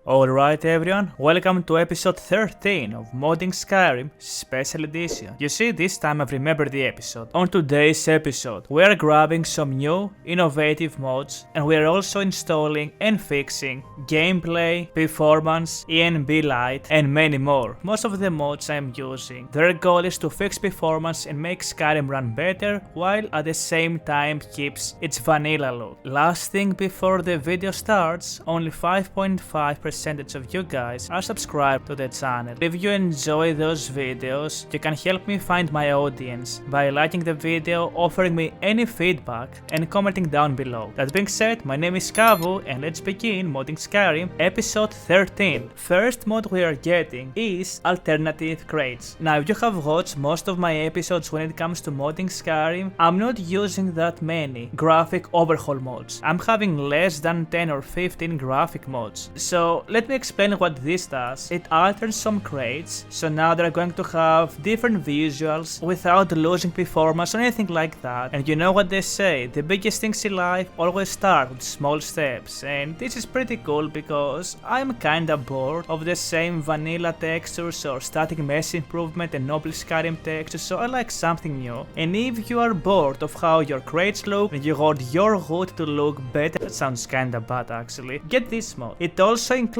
Alright everyone, welcome to episode 13 of Modding Skyrim Special Edition. You see, this time I've remembered the episode. On today's episode, we are grabbing some new, innovative mods, and we are also installing and fixing gameplay, performance, ENB Light, and many more. Most of the mods I'm using, their goal is to fix performance and make Skyrim run better, while at the same time keeps its vanilla look. Last thing before the video starts, only 5.5% of you guys are subscribed to the channel. If you enjoy those videos, you can help me find my audience by liking the video, offering me any feedback, and commenting down below. That being said, my name is Kavu, and let's begin Modding Skyrim episode 13. First mod we are getting is alternative crates. Now, if you have watched most of my episodes when it comes to modding Skyrim, I'm not using that many graphic overhaul mods. I'm having less than 10 or 15 graphic mods. So let me explain what this does. It alters some crates, so now they're going to have different visuals without losing performance or anything like that. And you know what they say, the biggest things in life always start with small steps, and this is pretty cool because I'm kinda bored of the same vanilla textures or static mesh improvement and noble Skyrim textures, so I like something new. And if you are bored of how your crates look and you want your hood to look better, that sounds kinda bad actually, get this mod. It also includes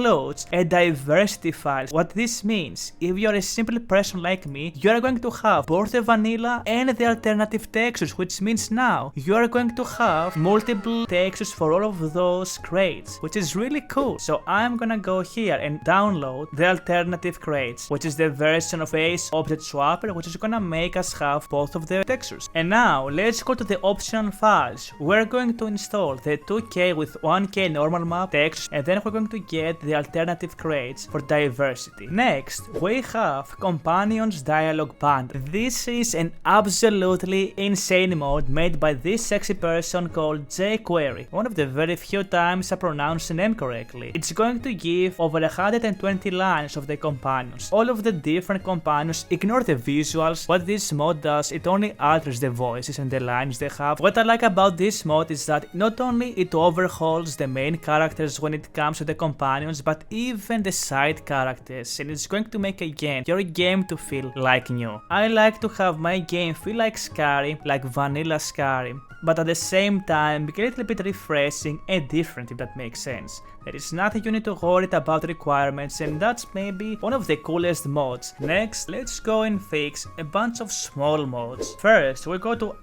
a diversity file. What this means, if you're a simple person like me, you are going to have both the vanilla and the alternative textures, which means now you are going to have multiple textures for all of those crates, which is really cool. So I'm gonna go here and download the alternative crates, which is the version of Ace Object Swapper, which is gonna make us have both of the textures. And now let's go to the optional files. We're going to install the 2K with 1K normal map textures, and then we're going to get the alternative crates for diversity. Next, we have Companions Dialogue Band. This is an absolutely insane mod made by this sexy person called jQuery. One of the very few times I pronounced the name correctly. It's going to give over 120 lines of the companions. All of the different companions, ignore the visuals. What this mod does, it only alters the voices and the lines they have. What I like about this mod is that not only it overhauls the main characters when it comes to the companions, but even the side characters, and it's going to make again your game to feel like new. I like to have my game feel like Skyrim, like vanilla Skyrim, but at the same time be a little bit refreshing and different, if that makes sense. There is nothing you need to worry about requirements, and that's maybe one of the coolest mods. Next, let's go and fix a bunch of small mods. First, we go to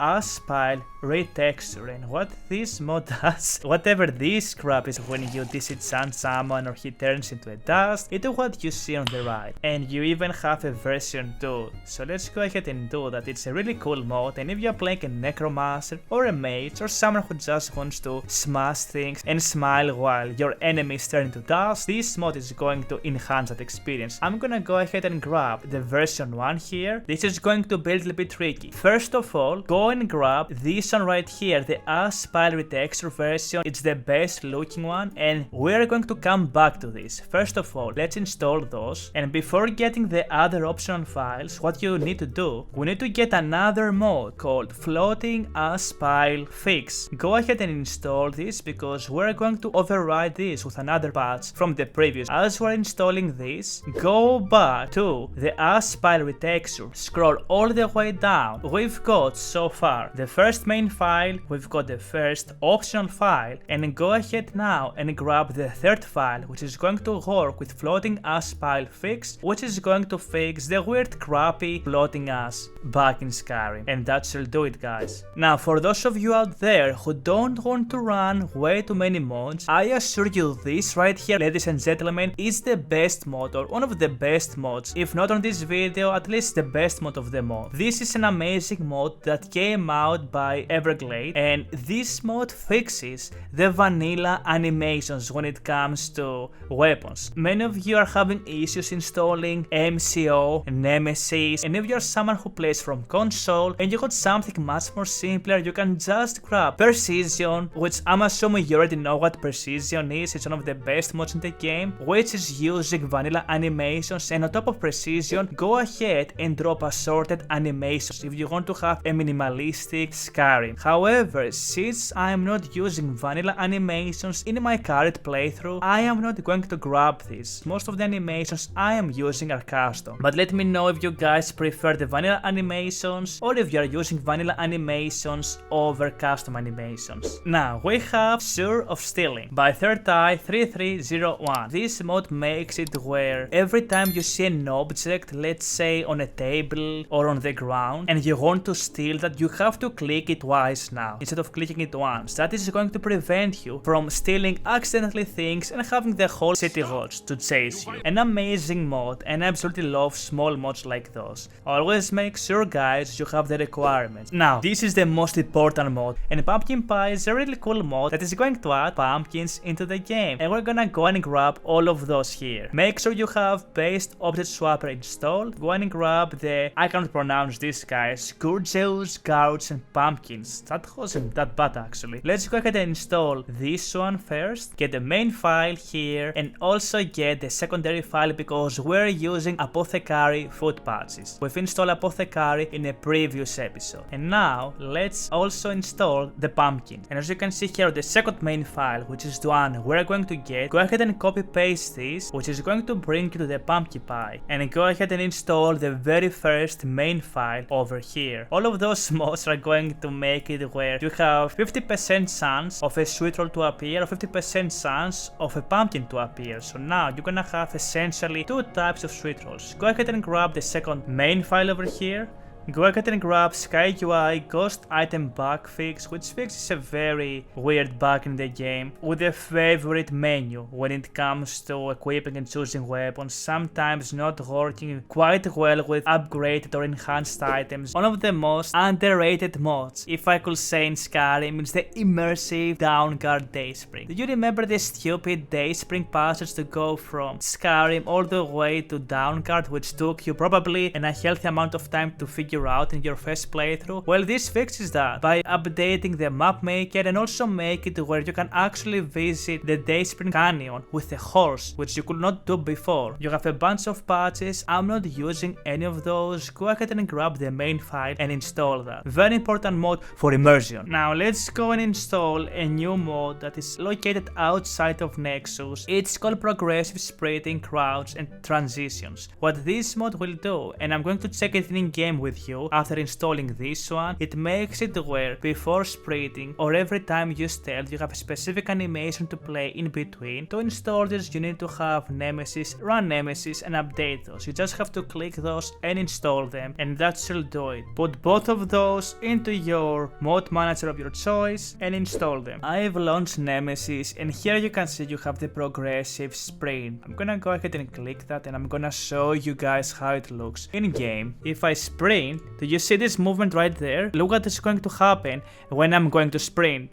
Pile Retexture, and what this mod does, whatever this crap is when you disenchant someone or he turns into a dust, it is what you see on the right. And you even have a version 2, so let's go ahead and do that. It's a really cool mod, and if you're playing a necromancer or a mage or someone who just wants to smash things and smile while your enemies turn into dust, this mod is going to enhance that experience. I'm gonna go ahead and grab the version 1 here. This is going to be a little bit tricky. First of all, go and grab this one right here, the Pile Retexture version. It's the best looking one, and we're going to come back to this. First of all, let's install those, and before getting the other optional files, what you need to do, we need to get another mod called Floating Pile Fix. Go ahead and install this because we're going to override this with another patch from the previous. As we're installing this, go back to the Pile Retexture, scroll all the way down. We've got so far the first main file, we've got the first optional file, and go ahead now and grab the third file, which is going to work with Floating Pile Fix, which is going to fix the weird crappy floating ass back in Skyrim. And that should do it, guys. Now, for those of you out there who don't want to run way too many mods, I assure you this right here, ladies and gentlemen, is the best mod, or one of the best mods. If not on this video, at least the best mod of them all. This is an amazing mod that came out by Everglade, and this mod fixes the vanilla animations when it comes to weapons. Many of you are having issues installing MCO, Nemesis, and if you're someone who plays from console and you got something much more simpler, you can just grab Precision, which I'm assuming you already know what Precision is. It's one of the best mods in the game, which is using vanilla animations, and on top of Precision, go ahead and drop Assorted Animations if you want to have a minimalistic Skyrim. However, since I am not using vanilla animations in my current playthrough, I am not not going to grab this. Most of the animations I am using are custom, but let me know if you guys prefer the vanilla animations or if you are using vanilla animations over custom animations. Now we have Sure of Stealing by Third Eye 3301. This mode makes it where every time you see an object, let's say on a table or on the ground, and you want to steal that, you have to click it twice now instead of clicking it once. That is going to prevent you from stealing accidentally things and having the whole city watch to chase you. An amazing mod, and I absolutely love small mods like those. Always make sure guys you have the requirements. Now this is the most important mod, and Pumpkin Pie is a really cool mod that is going to add pumpkins into the game, and we're gonna go and grab all of those here. Make sure you have Based Object Swapper installed. Go and grab the, I can't pronounce these guys, Gourdeous, Gourds and Pumpkins. That wasn't that bad actually. Let's go ahead and install this one first, get the main file here, and also get the secondary file because we're using Apothecary food patches. We've installed Apothecary in a previous episode. And now let's also install the pumpkin. And as you can see here, the second main file, which is the one we're going to get, go ahead and copy paste this, which is going to bring you to the pumpkin pie. And go ahead and install the very first main file over here. All of those mods are going to make it where you have 50% chance of a sweet roll to appear or 50% chance of a pumpkin to appear. So now you're gonna have essentially two types of sweet rolls. Go ahead and grab the second main file over here. Go ahead and grab SkyUI Ghost Item Bug Fix, which fixes a very weird bug in the game with a favorite menu when it comes to equipping and choosing weapons, sometimes not working quite well with upgraded or enhanced items. One of the most underrated mods, if I could say, in Skyrim is the Immersive Dawnguard Dayspring. Do you remember the stupid Dayspring passage to go from Skyrim all the way to Dawnguard, which took you probably an unhealthy amount of time to figure out in your first playthrough? Well, this fixes that by updating the map maker and also make it where you can actually visit the Dayspring Canyon with a horse, which you could not do before. You have a bunch of patches. I'm not using any of those. Go ahead and grab the main file and install that. Very important mod for immersion. Now let's go and install a new mod that is located outside of Nexus. It's called Progressive Sprinting, Crouch and Transitions. What this mod will do, and I'm going to check it in game with you after installing this one, it makes it where before sprinting or every time you stealth you have a specific animation to play in between. To install this you need to have Nemesis, run Nemesis and update those. You just have to click those and install them, and that should do it. Put both of those into your mod manager of your choice and install them. I've launched Nemesis and here you can see you have the progressive sprint. I'm gonna go ahead and click that and I'm gonna show you guys how it looks in game. If I sprint, do you see this movement right there? Look what is going to happen when I'm going to sprint.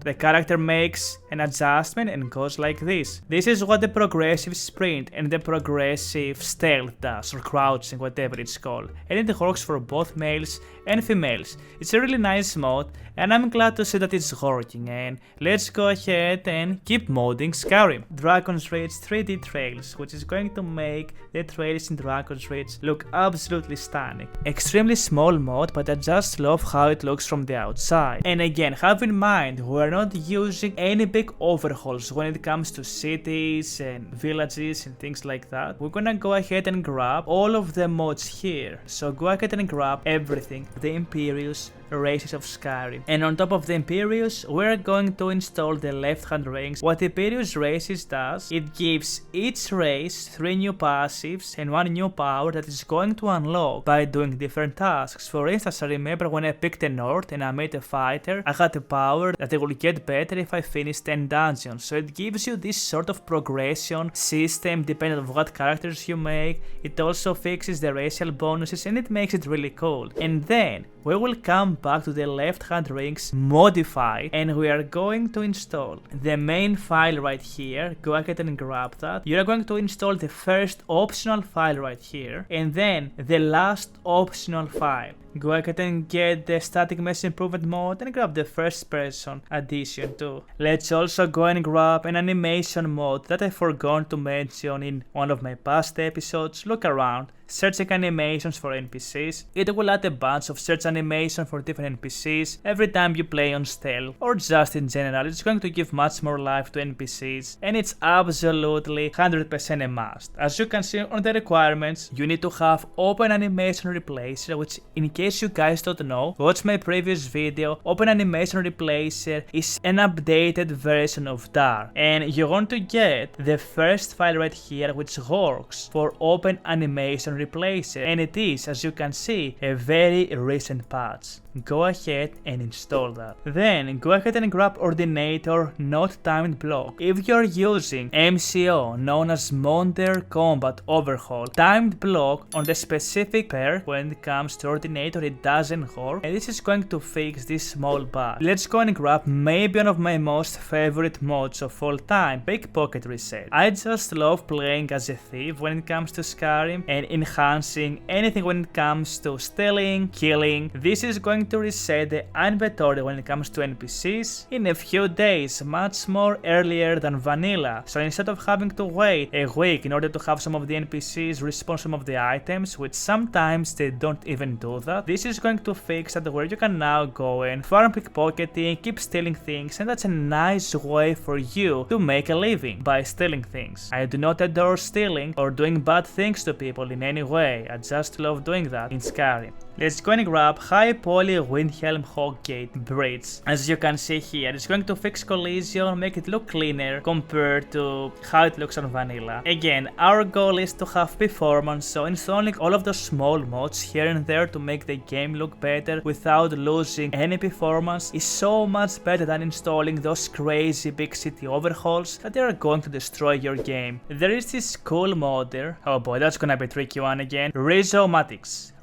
The character makes an adjustment and goes like this. This is what the progressive sprint and the progressive stealth does, or crouching, whatever it's called. And it works for both males and females. It's a really nice mod and I'm glad to see that it's working. And let's go ahead and keep modding Skyrim. Dragon's Reach 3D trails, which is going to make the trails in Dragon's Reach look absolutely stunning. Extremely small mod, but I just love how it looks from the outside. And again, have in mind, we're not using any big overhauls when it comes to cities and villages and things like that. We're gonna go ahead and grab all of the mods here. So go ahead and grab everything, the Imperious, races of Skyrim. And on top of the Imperious, we're going to install the left hand rings. What Imperious races does, it gives each race 3 new passives and 1 new power that is going to unlock by doing different tasks. For instance, I remember when I picked a North and I made a fighter, I had a power that I will get better if I finish 10 dungeons. So it gives you this sort of progression system depending on what characters you make. It also fixes the racial bonuses and it makes it really cool. And then we will come back to the left hand rings modified and we are going to install the main file right here. Go ahead and grab that. You are going to install the first optional file right here and then the last optional file. Go ahead and get the static mesh improvement mode and grab the first person addition too. Let's also go and grab an animation mode that I forgot to mention in one of my past episodes. Look around. searching animations for NPCs. It will add a bunch of search animation for different NPCs every time you play on stealth, or just in general. It's going to give much more life to NPCs, and it's absolutely 100% a must. As you can see on the requirements, you need to have Open Animation Replacer, which, in case you guys don't know, watch my previous video. Open Animation Replacer is an updated version of DAR, and you want to get the first file right here, which works for Open Animation Replacer, and it is, as you can see, a very recent patch. Go ahead and install that. Then go ahead and grab Ordinator Not Timed Block. If you're using MCO, known as Modern Combat Overhaul, timed block on the specific pair when it comes to Ordinator, it doesn't work, and this is going to fix this small bug. Let's go and grab maybe one of my most favorite mods of all time, Pickpocket Reset. I just love playing as a thief when it comes to Skyrim and enhancing anything when it comes to stealing, killing. This is going to reset the inventory when it comes to NPCs in a few days, much more earlier than vanilla. So instead of having to wait a week in order to have some of the NPCs respond some of the items, which sometimes they don't even do that, this is going to fix that, where you can now go and farm pickpocketing, keep stealing things, and that's a nice way for you to make a living by stealing things. I do not adore stealing or doing bad things to people in any way. I just love doing that in Skyrim. Let's go and grab High Poly Windhelm Hoggate Bridge. As you can see here, it's going to fix collision, make it look cleaner compared to how it looks on vanilla. Again, our goal is to have performance, so installing all of those small mods here and there to make the game look better without losing any performance is so much better than installing those crazy big city overhauls that they are going to destroy your game. There is this cool modder, oh boy, that's gonna be a tricky one again, Rhizomatics.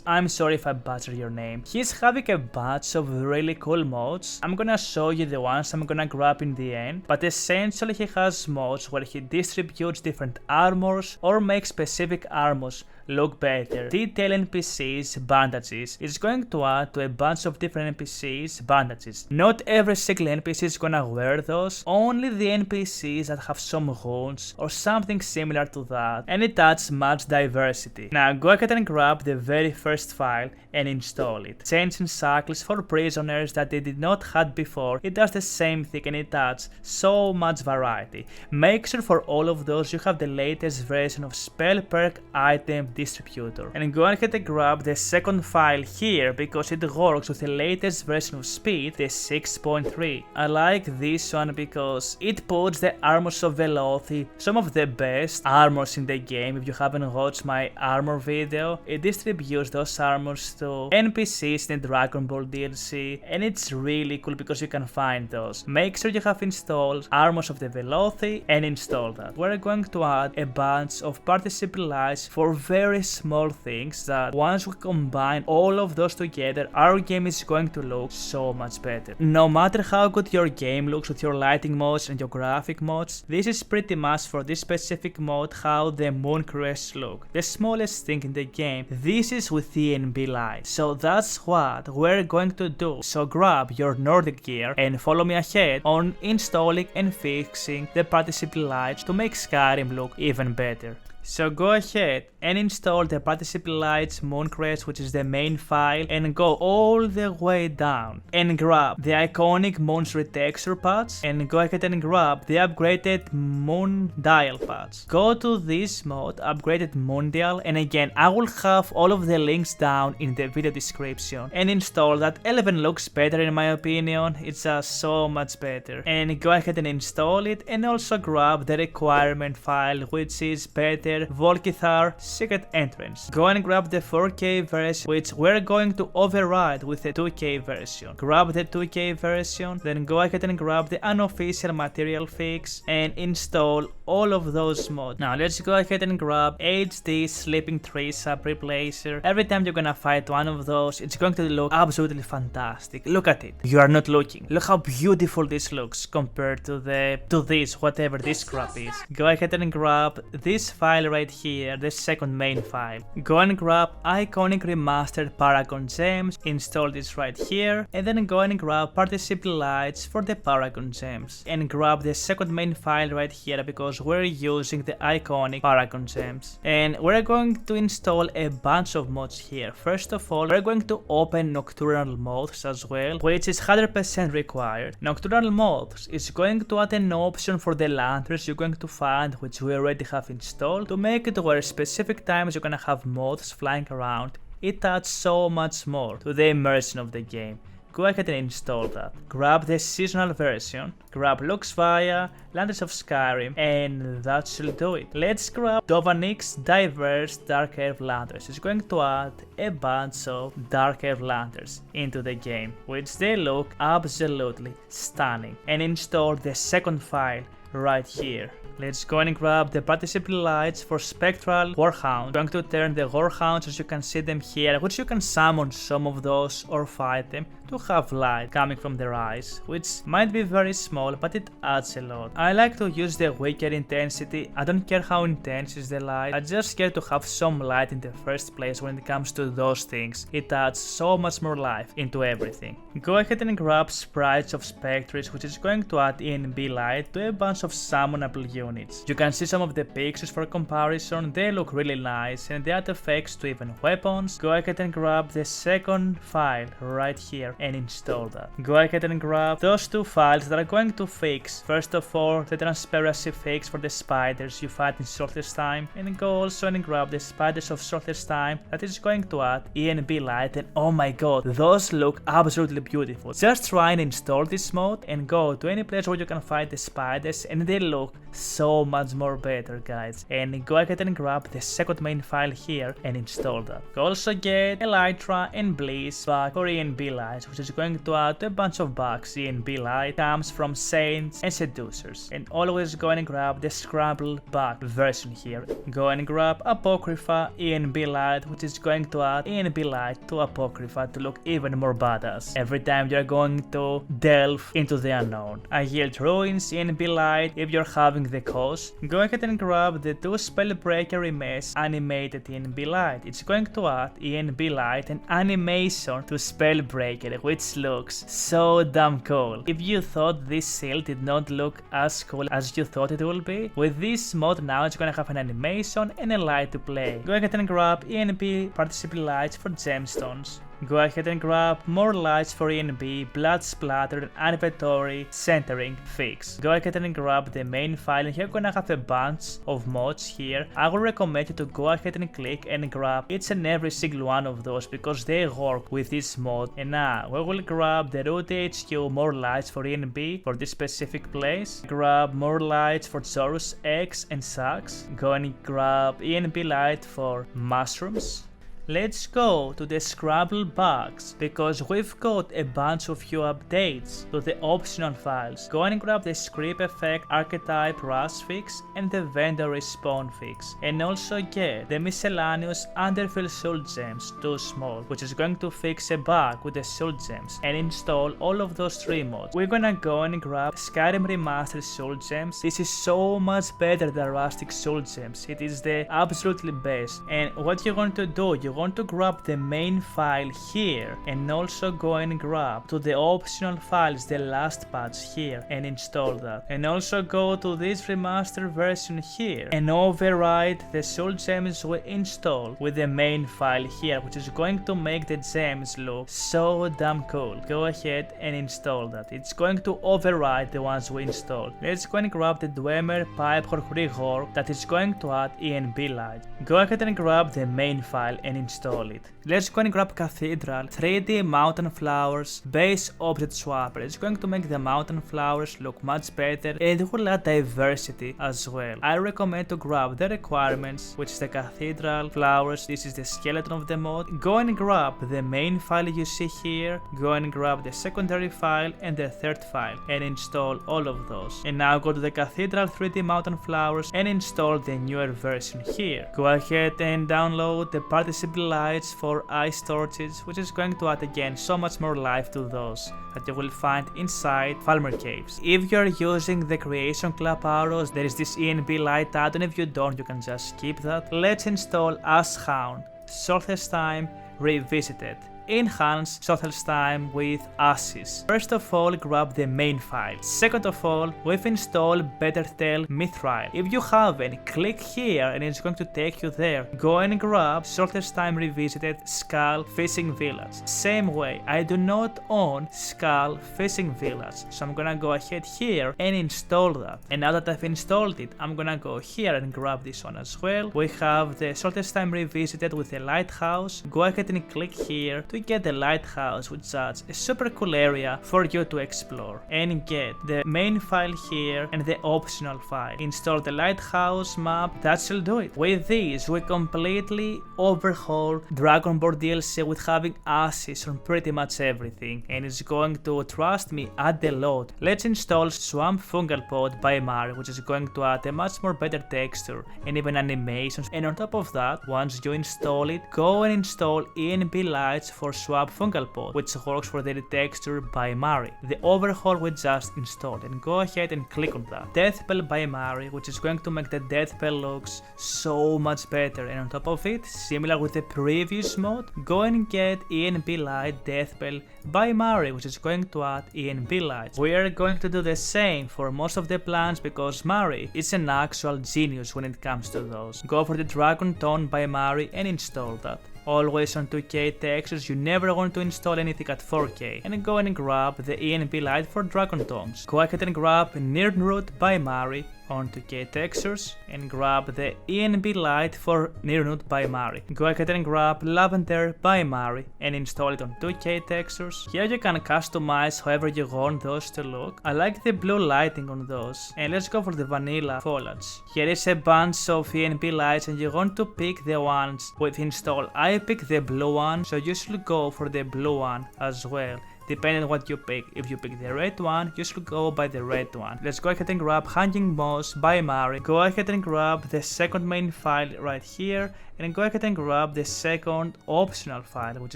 I'm sorry if I butcher your name. He's having a bunch of really cool mods. I'm gonna show you the ones I'm gonna grab in the end, but essentially he has mods where he distributes different armors or makes specific armors look better. Detail NPCs bandages. It's going to add to a bunch of different NPCs bandages. Not every single NPC is gonna wear those, only the NPCs that have some wounds or something similar to that, and it adds much diversity. Now go ahead and grab the very first file and install it. Changing shackles for prisoners that they did not have before, it does the same thing and it adds so much variety. Make sure for all of those you have the latest version of spell perk item distributor, and go ahead and grab the second file here because it works with the latest version of SPID, the 6.3. I like this one because it puts the armors of Velothi, some of the best armors in the game. If you haven't watched my armor video, it distributes those armors to NPCs in the Dragon Ball DLC, and it's really cool because you can find those. Make sure you have installed armors of the Velothi and install that. We're going to add a bunch of participle lights for very small things that once we combine all of those together, our game is going to look so much better. No matter how good your game looks with your lighting mods and your graphic mods, this is pretty much for this specific mod how the moon crests look. The smallest thing in the game, this is with ENB Light. So that's what we're going to do. So grab your Nordic gear and follow me ahead on installing and fixing the participle lights to make Skyrim look even better. So go ahead and install the participle lights Mooncrest, which is the main file, and go all the way down and grab the iconic Moon's Retexture patch and go ahead and grab the upgraded Moondial patch. Go to this mod, upgraded Moondial, and again I will have all of the links down in the video description, and install that. 11 looks better in my opinion, it's just so much better, and go ahead and install it, and also grab the requirement file, which is better Volkihar secret entrance. Go and grab the 4K version, which we're going to override with the 2K version. Grab the 2K version, then go ahead and grab the unofficial material fix and install all of those mods. Now let's go ahead and grab HD Sleeping Tree Sub Replacer. Every time you're gonna fight one of those, it's going to look absolutely fantastic. Look at it. You are not looking. Look how beautiful this looks compared to this, whatever this crap is. Go ahead and grab this file right here, the second main file. Go and grab iconic remastered Paragon Gems, install this right here, and then go and grab participle lights for the Paragon Gems. And grab the second main file right here because because we're using the iconic Paragon gems. And we're going to install a bunch of mods here. First of all, we're going to open Nocturnal Moths as well, which is 100% required. Nocturnal Moths is going to add an option for the lanterns you're going to find, which we already have installed, to make it where specific times you're gonna have moths flying around. It adds so much more to the immersion of the game. Go ahead and install that. Grab the seasonal version, grab Luxvia, Lanterns of Skyrim, and that should do it. Let's grab Dovanic's diverse Dark Elf Lanterns. It's going to add a bunch of Dark Elf Lanterns into the game, which they look absolutely stunning. And install the second file right here. Let's go and grab the Participle Lights for Spectral Warhound. I'm going to turn the Warhounds as you can see them here, which you can summon some of those or fight them to have light coming from their eyes, which might be very small, but it adds a lot. I like to use the weaker intensity. I don't care how intense is the light, I just care to have some light in the first place. When it comes to those things, it adds so much more life into everything. Go ahead and grab Sprites of Spectres, which is going to add ENB Light to a bunch of summonable units. You can see some of the pictures for comparison, they look really nice and they add effects to even weapons. Go ahead and grab the second file right here and install that. Go ahead and grab those two files that are going to fix, first of all, the transparency fix for the spiders you fight in Solstheim, and go also and grab the spiders of Solstheim that is going to add ENB Light, and oh my god, those look absolutely beautiful. Just try and install this mode and go to any place where you can fight the spiders and they look so much more better, guys. And go ahead and grab the second main file here and install that. Go also get Elytra and Bliss back for ENB Light, which is going to add a bunch of bugs. ENB Light comes from Saints and Seducers. And always go and grab the Scrambled Bug version here. Go and grab Apocrypha ENB Light, which is going to add ENB Light to Apocrypha to look even more badass every time you're going to delve into the unknown. I yield Ruins ENB Light if you're having the cause. Go ahead and grab the 2 Spellbreaker Remes animated ENB Light. It's going to add ENB Light and animation to Spellbreaker, which looks so damn cool. If you thought this seal did not look as cool as you thought it would be, with this mod now it's gonna have an animation and a light to play. Go ahead and grab ENB Participle Lights for gemstones. Go ahead and grab more lights for ENB, Blood Splatter, and Inventory Centering Fix. Go ahead and grab the main file, and you're gonna have a bunch of mods here. I would recommend you to go ahead and click and grab each and every single one of those because they work with this mod. And now we will grab the Root HQ more lights for ENB for this specific place. Grab more lights for Zorus X and Sax. Go and grab ENB light for mushrooms. Let's go to the Scrambled Bugs because we've got a bunch of few updates to the optional files. Go and grab the Script Effect Archetype Rush Fix and the Vendor Respawn Fix, and also get the miscellaneous Underfill Soul Gems too small, which is going to fix a bug with the Soul Gems, and install all of those 3 mods. We're gonna go and grab Skyrim Remastered Soul Gems. This is so much better than Rustic Soul Gems. It is the absolutely best. And what you're going to do, you want to grab the main file here and also go and grab to the optional files the last patch here and install that, and also go to this remastered version here and override the soul gems we installed with the main file here, which is going to make the gems look so damn cool. Go ahead and install that. It's going to override the ones we installed. Let's go and grab the Dwemer Pipe Horror that is going to add ENB Light. Go ahead and grab the main file and install it. Let's go and grab Cathedral, 3D Mountain Flowers, Base Object Swapper. It's going to make the mountain flowers look much better and it will add diversity as well. I recommend to grab the requirements, which is the Cathedral Flowers. This is the skeleton of the mod. Go and grab the main file you see here. Go and grab the secondary file and the third file and install all of those. And now go to the Cathedral 3D Mountain Flowers and install the newer version here. Go ahead and download the Participle Lights for Ice Torches, which is going to add again so much more life to those that you will find inside Falmer Caves. If you're using the Creation Club arrows, there is this ENB Light add-on. If you don't, you can just skip that. Let's install Ashhound, Solstheim Revisited, enhance Solstheim with ashes. First of all, grab the main file. Second of all, we've installed Bettertale Mithril. If you haven't, click here and it's going to take you there. Go and grab Solstheim Revisited Skull Fishing Village. Same way, I do not own Skull Fishing Village, so I'm gonna go ahead here and install that. And now that I've installed it, I'm gonna go here and grab this one as well. We have the Solstheim Revisited with the Lighthouse. Go ahead and click here to get the Lighthouse, which adds a super cool area for you to explore. And get the main file here and the optional file. Install the Lighthouse map, that should do it. With this, we completely overhaul Dragonborn DLC with having ashes on pretty much everything, and it's going to, trust me, add a lot. Let's install Swamp Fungal Pod by Mari, which is going to add a much more better texture and even animations. And on top of that, once you install it, go and install ENB Lights for Swamp Fungal Pod, which works for the texture by Mari. The overhaul we just installed, and go ahead and click on that. Deathbell by Mari, which is going to make the Deathbell looks so much better. And on top of it, similar with the previous mod, go and get ENB Light Deathbell by Mari, which is going to add ENB Lights. We are going to do the same for most of the plans because Mari is an actual genius when it comes to those. Go for the Dragon Tone by Mari and install that. Always on 2K textures, you never want to install anything at 4K. And go and grab the ENB Light for Dragon Tones. Go ahead and grab Nirnroot by Mari on 2K textures and grab the ENB Light for Nirnroot by Mari. Go ahead and grab Lavender by Mari and install it on 2K textures. Here you can customize however you want those to look. I like the blue lighting on those. And let's go for the vanilla foliage. Here is a bunch of ENB lights and you want to pick the ones with install. I pick the blue one, so you should go for the blue one as well. Depending on what you pick. If you pick the red one, you should go by the red one. Let's go ahead and grab Hanging Moss by Mari. Go ahead and grab the second main file right here. And go ahead and grab the second optional file, which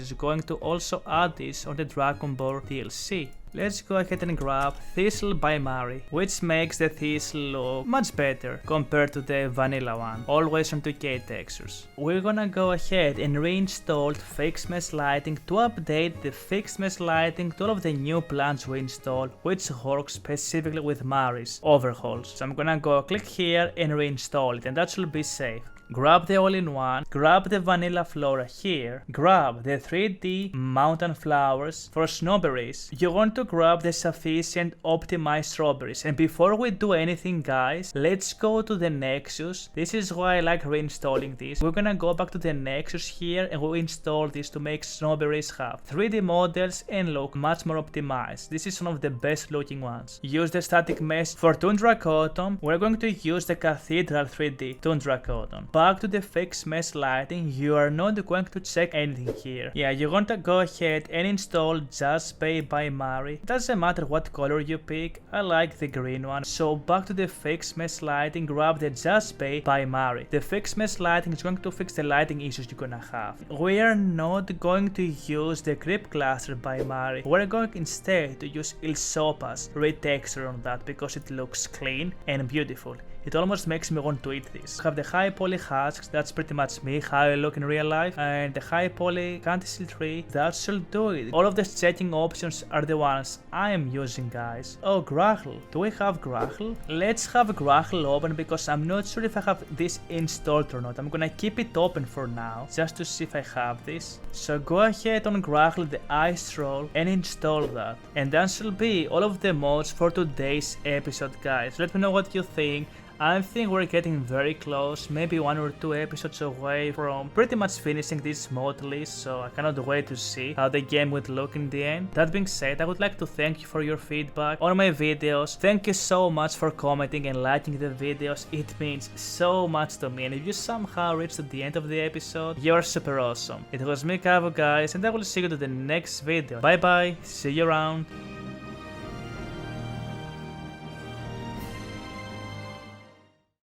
is going to also add this on the Dragonborn DLC. Let's go ahead and grab Thistle by Mari, which makes the Thistle look much better compared to the vanilla one, always on 2K textures. We're gonna go ahead and reinstall Fixed Mesh Lighting to update the Fixed Mesh Lighting to all of the new plans we installed, which works specifically with Mari's overhauls. So I'm gonna go click here and reinstall it, and that should be safe. Grab the all-in-one, grab the vanilla flora here, grab the 3D mountain flowers for snowberries. You want to grab the sufficient optimized strawberries. And before we do anything, guys, let's go to the Nexus. This is why I like reinstalling this. We're gonna go back to the Nexus here and we'll install this to make snowberries have 3D models and look much more optimized. This is one of the best looking ones. Use the static mesh for Tundra Cotton. We're going to use the Cathedral 3D Tundra Cotton. Back to the Fixed Mesh Lighting, you are not going to check anything here. Yeah, you're going to go ahead and install Just Bay by Mari. Doesn't matter what color you pick, I like the green one. So back to the Fixed Mesh Lighting, grab the Just Bay by Mari. The Fixed Mesh Lighting is going to fix the lighting issues you're gonna have. We are not going to use the Creep Cluster by Mari. We're going instead to use Ilsopa's retexture on that because it looks clean and beautiful. It almost makes me want to eat this. We have the high poly husks, that's pretty much me, how I look in real life, and the high poly cantisil tree, that should do it. All of the checking options are the ones I am using, guys. Oh, Grachle. Do we have Grachle? Let's have Grachle open because I'm not sure if I have this installed or not. I'm gonna keep it open for now, just to see if I have this. So go ahead on Grachle the ice roll and install that. And that should be all of the mods for today's episode, guys. Let me know what you think. I think we're getting very close, maybe 1 or 2 episodes away from pretty much finishing this mod list, so I cannot wait to see how the game would look in the end. That being said, I would like to thank you for your feedback on my videos. Thank you so much for commenting and liking the videos, it means so much to me, and if you somehow reached the end of the episode, you're super awesome. It was me, Kavo, guys, and I will see you to the next video. Bye bye, see you around.